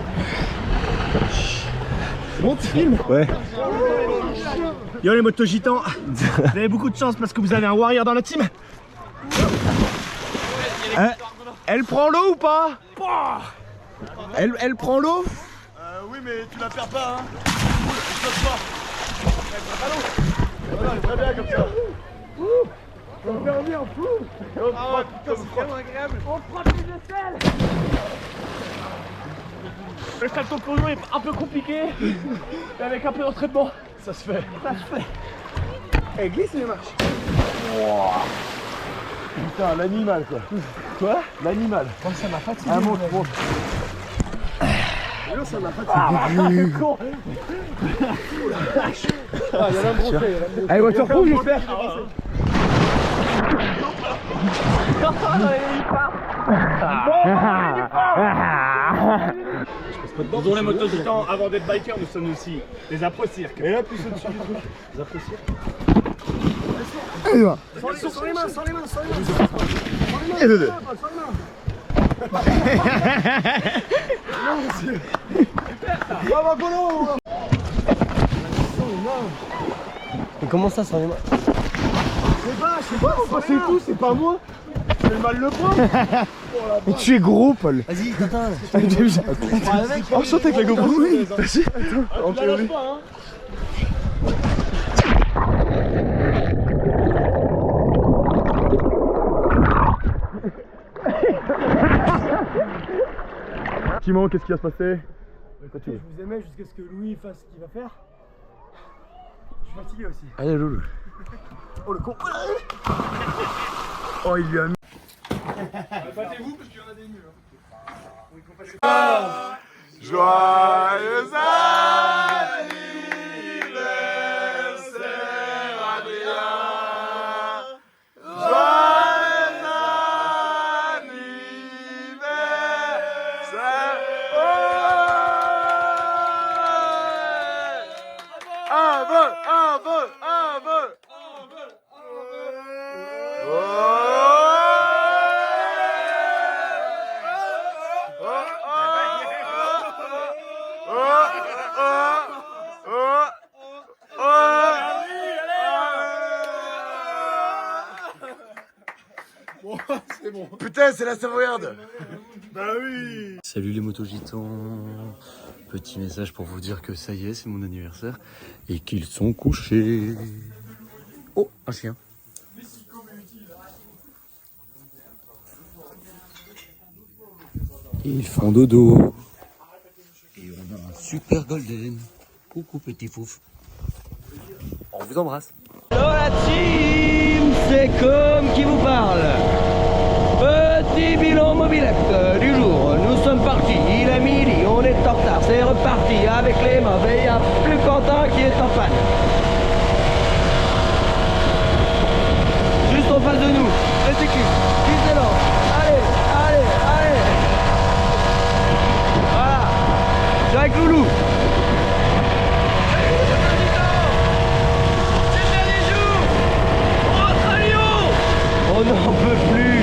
Speaker 3: Bon, tu filmes?
Speaker 4: Ouais.
Speaker 3: Yo les motos gitans, vous avez beaucoup de chance parce que vous avez un warrior dans la team.
Speaker 4: Elle prend l'eau ou pas? Elle prend l'eau?
Speaker 2: Oui, mais tu la perds pas, hein. Je saute pas. Elle prend pas l'eau. Voilà, elle est très bien comme ça. On va faire bien, fou. Ah ouais, putain, c'est vraiment agréable.
Speaker 3: On prend plus de sel. Le salto de plongeon est un peu compliqué, mais avec un peu d'entraînement,
Speaker 2: ça se fait.
Speaker 3: Ça se fait. Elle glisse les marches.
Speaker 2: Wow. Putain, l'animal quoi.
Speaker 3: Quoi?
Speaker 2: L'animal.
Speaker 3: Oh, ça m'a fatigué.
Speaker 2: Un montre, montre.
Speaker 3: Là, ça m'a fatigué. Ah, con.
Speaker 2: Ah, il y a l'embrossé.
Speaker 4: Allez, voiture rouge, j'espère.
Speaker 3: Disons les motos gitans, avant d'être bikers, nous sommes aussi des après-cirques.
Speaker 2: Et là, plus au-dessus du truc.
Speaker 3: Des après-cirques.
Speaker 2: Allez, va.
Speaker 3: Sans les mains, sans les mains, sans les mains.
Speaker 2: Et deux.
Speaker 3: Bravo, Polo.
Speaker 4: Mais comment ça sans les mains?
Speaker 2: Je sais pas, on passait tout, c'est pas moi. C'est mal le point.
Speaker 4: Mais tu es gros, Paul.
Speaker 10: Vas-y, Tintin.
Speaker 2: Oh, saute avec la GoPro. Vas-y, attends. En théorie. Timon, qu'est-ce qui va se passer?
Speaker 3: Je vous aimais jusqu'à ce que Louis fasse ce qu'il va faire. Je suis fatigué aussi.
Speaker 4: Allez, Loulou.
Speaker 3: Oh le con.
Speaker 2: Oh, il lui a mis.
Speaker 3: Battez-vous parce qu'il y en a des nuls.
Speaker 2: Joyeux Putain, c'est la Savoyarde. Bah oui.
Speaker 8: Salut les motos gitans. Petit message pour vous dire que ça y est, c'est mon anniversaire et qu'ils sont couchés. Oh, un chien. Ils font dodo. Et on a un super golden. Coucou petit fouf. On vous embrasse.
Speaker 4: Hello la team, c'est comme qui vous parle. Petit bilan mobilette du jour. Nous sommes partis, il est midi, on est en retard. C'est reparti avec les mauvais. Il n'y a plus Quentin qui est en panne. Juste en face de nous, le cycliste, qui s'élance. Allez, allez, allez. Voilà, c'est avec Loulou. On n'en peut plus.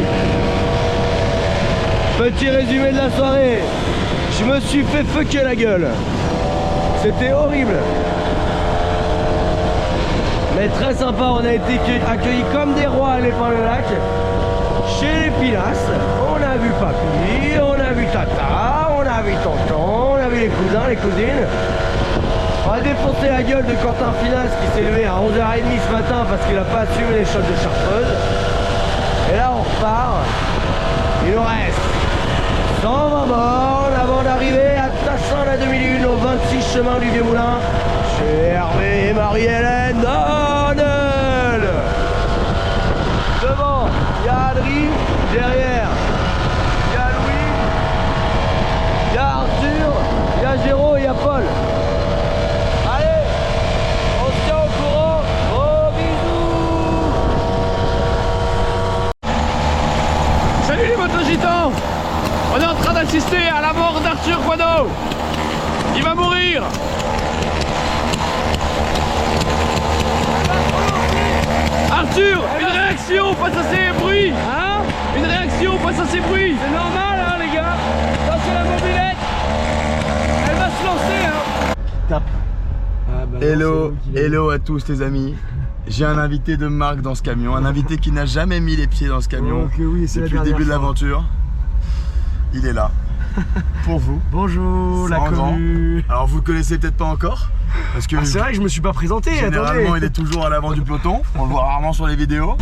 Speaker 4: Petit résumé de la soirée. Je me suis fait fucker la gueule. C'était horrible. Mais très sympa, on a été accueillis comme des rois à l'Épin-le-Lac. Chez les Pilas, on a vu Papy, on a vu Tata, on a vu Tonton, on a vu les cousins, les cousines. On a défoncé la gueule de Quentin Finas qui s'est levé à 11h30 ce matin parce qu'il n'a pas assumé les shots de Chartreuse. Et là on repart. Il nous reste 120 bornes avant d'arriver à Tassin la 2001 au 26 chemin du Vieux Moulin chez Hervé et Marie-Hélène Donnel. Devant, il y a Adrien, derrière, il y a Louis, il y a Arthur, il y a Géraud et il y a Paul. Allez, on se tient au courant, gros bisous.
Speaker 3: Salut les motos gitans. On est en train d'assister à la mort d'Arthur Quano. Il va mourir. Arthur, une réaction face à ces bruits. Hein? Une réaction face à ces bruits. C'est normal, hein, les gars. Attention la mobilette. Elle va se lancer, hein.
Speaker 12: Tape.
Speaker 2: Hello, hello à tous les amis. J'ai un invité de marque dans ce camion, un invité qui n'a jamais mis les pieds dans ce camion
Speaker 12: Donc, oui,
Speaker 2: depuis le début de l'aventure. Il est là, pour vous.
Speaker 12: Bonjour la
Speaker 2: Sans grand.
Speaker 12: commu.
Speaker 2: Alors vous le connaissez peut-être pas encore, parce que
Speaker 12: C'est vrai que je me suis pas présenté.
Speaker 2: généralement
Speaker 12: attendez.
Speaker 2: il est toujours à l'avant du peloton, on le voit rarement sur les vidéos.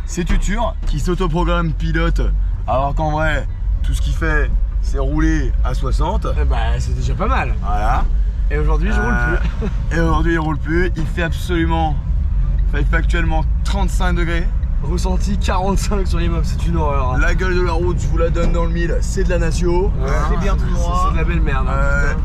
Speaker 2: C'est Tutur qui s'autoprogramme pilote, alors qu'en vrai, tout ce qu'il fait, c'est rouler à 60.
Speaker 12: Bah c'est déjà pas mal.
Speaker 2: Voilà.
Speaker 12: Et aujourd'hui je roule plus.
Speaker 2: Et aujourd'hui il roule plus, il fait actuellement 35 degrés.
Speaker 12: Ressenti 45 sur les mobs, c'est une horreur.
Speaker 2: La gueule de la route, je vous la donne dans le mille, c'est de la Natio.
Speaker 12: C'est bien tout droit. C'est de la belle merde.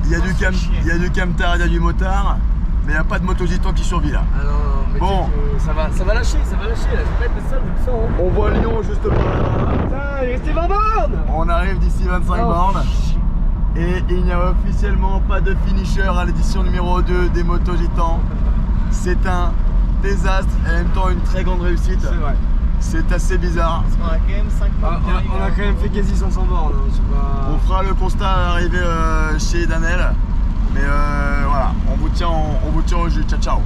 Speaker 2: Il y a du camtar, il y a du motard, mais il n'y a pas de motogitan qui survit là.
Speaker 12: Ah non, mais
Speaker 2: Bon.
Speaker 12: ça va lâcher là, je vais pas être le seul, je le sens.
Speaker 2: On voit Lyon juste par là.
Speaker 12: Putain, il restait 20 bornes.
Speaker 2: On arrive d'ici 25 bornes. Et il n'y a officiellement pas de finisher à l'édition numéro 2 des Motogitans. C'est un désastre et en même temps une très grande réussite.
Speaker 12: C'est vrai.
Speaker 2: C'est assez bizarre.
Speaker 10: On a quand même 5
Speaker 12: On a quand même fait quasi 500 bornes. Hein, c'est pas...
Speaker 2: On fera le constat à l'arrivée chez Danel. Mais voilà, on vous tient au jus. Ciao ciao.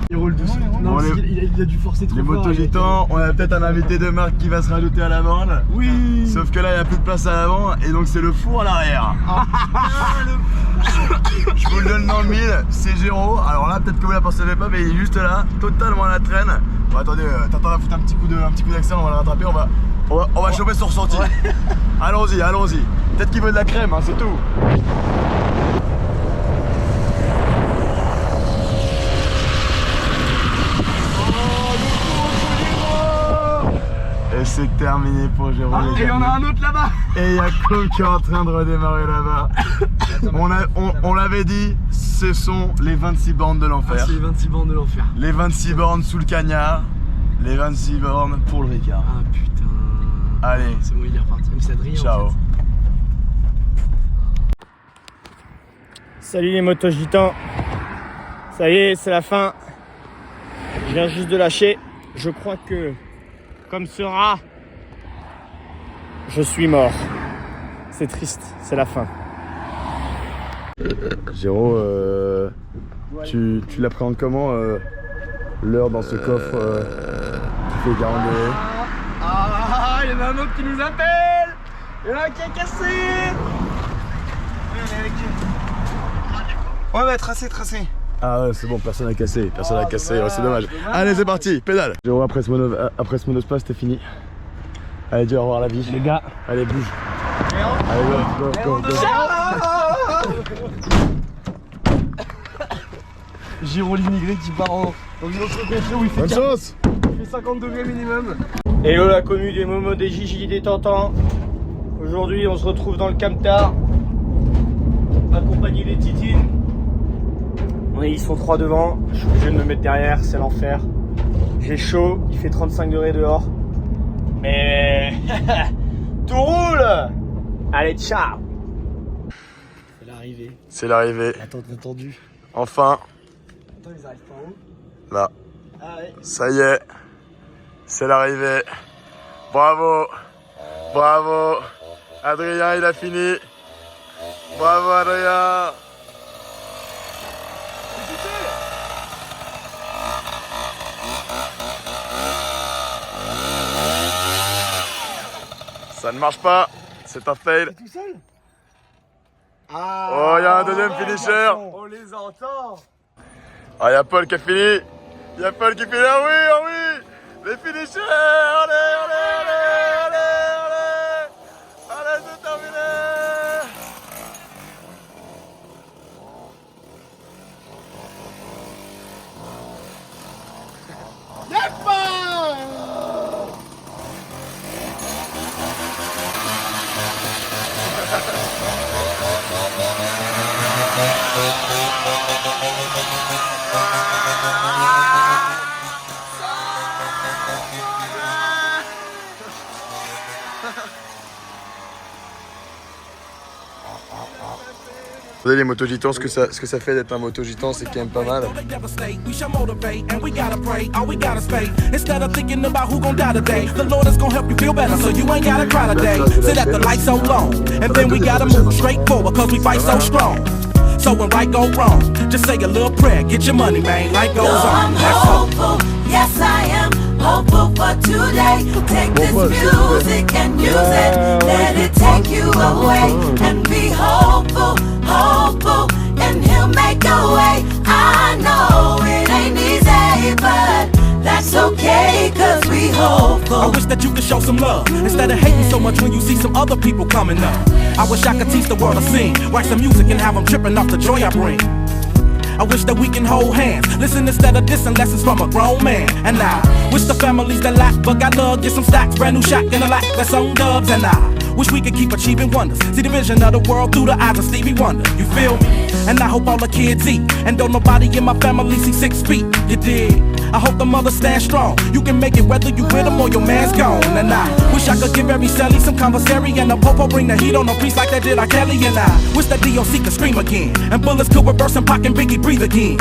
Speaker 12: Il roule doucement. Non,
Speaker 2: Bon,
Speaker 12: il a dû forcer trop
Speaker 2: Les
Speaker 12: fort.
Speaker 2: Motogitans, on a peut-être un invité de marque qui va se rajouter à la borne.
Speaker 12: Oui.
Speaker 2: Sauf que là, il n'y a plus de place à l'avant et donc c'est le four à l'arrière. Je vous le donne dans le mille, c'est Géraud. Alors là, peut-être que vous ne l'apercevez pas, mais il est juste là, totalement à la traîne. Bon, attendez, t'attends à foutre un petit coup d'accent, on va le rattraper, on va choper son ressenti. Ouais. Allons-y. Peut-être qu'il veut de la crème, hein, c'est tout. Et c'est terminé pour Jérôme.
Speaker 12: Et il y en a un autre là-bas.
Speaker 2: Et il y a Com qui est en train de redémarrer là-bas. On l'avait dit, ce sont les 26 bornes de l'enfer.
Speaker 12: C'est les 26 bornes de l'enfer.
Speaker 2: Les 26 bornes sous le cagnard. Les 26 bornes pour le Ricard.
Speaker 12: Ah putain.
Speaker 2: Allez.
Speaker 12: C'est bon, il est reparti. Même c'est Adrien.
Speaker 2: Ciao.
Speaker 12: En fait.
Speaker 6: Salut les Motogitans. Ça y est, c'est la fin. Je viens juste de lâcher. Je crois que, comme ce rat, je suis mort. C'est triste, c'est la fin.
Speaker 2: Géraud, tu l'appréhendes comment l'heure dans ce coffre qui fait 40 degrés?
Speaker 12: Ah, il y en a un autre qui nous appelle. Il y en a un qui est cassé.
Speaker 10: Ouais, ouais, tracé.
Speaker 2: Ah ouais, c'est bon, personne n'a cassé, ouais, c'est dommage. Allez, c'est parti, pédale. Géraud, après ce monospace, c'était fini. Allez, dis au revoir la vie.
Speaker 12: Les gars.
Speaker 2: Allez, bouge. Allez, go.
Speaker 12: Giro l'immigré qui part dans une autre contrée où il fait,
Speaker 2: Bonne chance.
Speaker 12: Il fait 50 degrés minimum.
Speaker 6: Hello la commu des Momo, des Gigi, des Tantans. Aujourd'hui on se retrouve dans le Camtar, accompagné des Titines. Ils sont 3 devant, je suis obligé de me mettre derrière, c'est l'enfer. J'ai chaud, il fait 35 degrés dehors. Mais tout roule. Allez, ciao.
Speaker 12: C'est l'arrivée.
Speaker 2: C'est l'arrivée.
Speaker 12: Attendu.
Speaker 2: Enfin,
Speaker 12: Attends, ils arrivent par où?
Speaker 2: là.
Speaker 12: Ah ouais.
Speaker 2: Ça y est. C'est l'arrivée. Bravo. Adrien, il a fini. Bravo, Adrien. Ça ne marche pas. C'est un fail.
Speaker 12: Tout seul?
Speaker 2: Oh, il y a un deuxième finisher.
Speaker 12: On les entend.
Speaker 2: Ah, il y a Paul qui a fini. Ah oui. Les finishers. Allez, c'est terminé. Vous savez les moto-gitans, ce que ça fait d'être un moto-gitan, c'est quand même pas mal.
Speaker 13: So when right go wrong, just say a little prayer, get your money, man, life goes on.
Speaker 11: I'm hopeful, yes I am hopeful for today. Take this music and use it, let it take you away. And be hopeful, hopeful, and he'll make a way. I know it ain't easy, but that's okay, cause we hopeful.
Speaker 13: I wish that you could show some love, instead of hating so much when you see some other people coming up. I wish I could teach the world to sing, write some music and have them tripping off the joy I bring. I wish that we can hold hands, listen instead of dissing lessons from a grown man. And I wish the families that lack but got love get some stacks, brand new shot in a lack that's on dubs. And I wish we could keep achieving wonders, see the vision of the world through the eyes of Stevie Wonder. You feel me? And I hope all the kids eat, and don't nobody in my family see 6 feet. You dig? I hope the mothers stand strong. You can make it whether you with them or your man's gone. And I wish I could give every celly some conversary, and a popo bring the heat on a piece like that did R. Kelly. And I wish that DOC could scream again, and bullets could reverse and Pac and Biggie breathe again.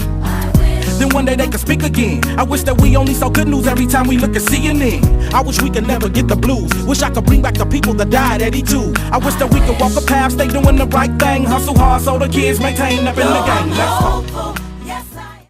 Speaker 13: Then one day they could speak again. I wish that we only saw good news every time we look at CNN. I wish we could never get the blues. Wish I could bring back the people that died at 82. I wish that we could walk a path, stay doing the right thing, hustle hard so the kids maintain up in the game. Let's